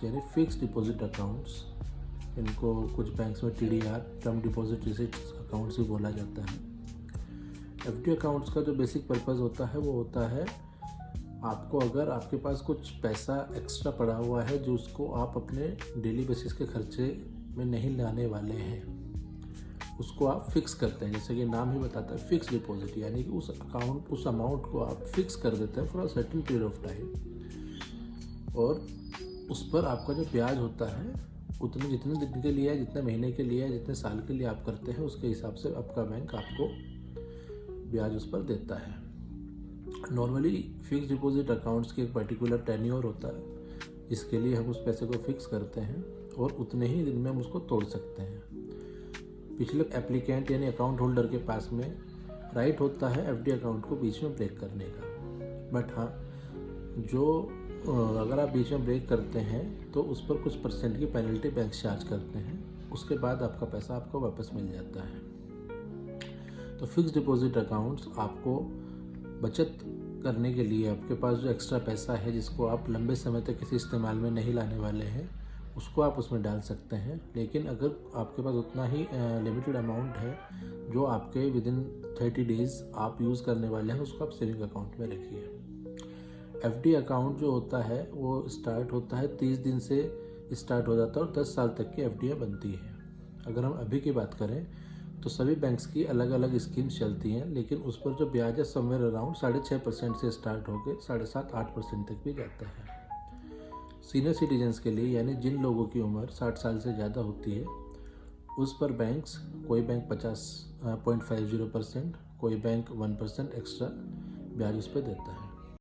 यानी fix deposit accounts, इनको कुछ बैंक्स में TDR term deposit receipts accounts भी बोला जाता है। FD अकाउंट्स का जो बेसिक पर्पज़ होता है वो होता है आपको अगर आपके पास कुछ पैसा एक्स्ट्रा पड़ा हुआ है जो उसको आप अपने डेली बेसिस के खर्चे में नहीं लाने वाले हैं, उसको आप फिक्स करते हैं। जैसे कि नाम ही बताता है फिक्स डिपॉजिट, यानी कि उस अमाउंट को आप फिक्स कर देते हैं for a certain period of time, और उस पर आपका जो ब्याज होता है जितने दिन के लिए है, जितने महीने के लिए है, जितने साल के लिए आप करते हैं, उसके हिसाब से आपका बैंक आपको ब्याज उस पर देता है। नॉर्मली फिक्स डिपॉजिट अकाउंट्स की एक पर्टिकुलर टेन्योर होता है जिसके लिए हम उस पैसे को फिक्स करते हैं और उतने ही दिन में हम उसको तोड़ सकते हैं। पिछले एप्लीकेंट यानी अकाउंट होल्डर के पास में राइट होता है FD अकाउंट को बीच में ब्रेक करने का, बट हाँ, अगर आप बीच में ब्रेक करते हैं तो उस पर कुछ परसेंट की पेनल्टी बैंक चार्ज करते हैं, उसके बाद आपका पैसा आपको वापस मिल जाता है। तो फिक्स डिपॉजिट अकाउंट्स आपको बचत करने के लिए, आपके पास जो एक्स्ट्रा पैसा है जिसको आप लंबे समय तक किसी इस्तेमाल में नहीं लाने वाले हैं, उसको आप उसमें डाल सकते हैं। लेकिन अगर आपके पास उतना ही लिमिटेड अमाउंट है जो आपके विदिन 30 डेज़ आप यूज़ करने वाले हैं, उसको आप सेविंग अकाउंट में रखिए। FD अकाउंट जो होता है वो स्टार्ट होता है 30 दिन से स्टार्ट हो जाता है और 10 साल तक की FD बनती है। अगर हम अभी की बात करें तो सभी बैंक्स की अलग अलग स्कीम्स चलती हैं, लेकिन उस पर जो ब्याज है समवेयर अराउंड 6.5% से स्टार्ट होकर 7.5-8% तक भी जाता है। सीनियर सिटीजन्स के लिए, यानी जिन लोगों की उम्र 60 साल से ज़्यादा होती है, उस पर कोई बैंक 50.50%, कोई बैंक 1% एक्स्ट्रा ब्याज उस पर देता है।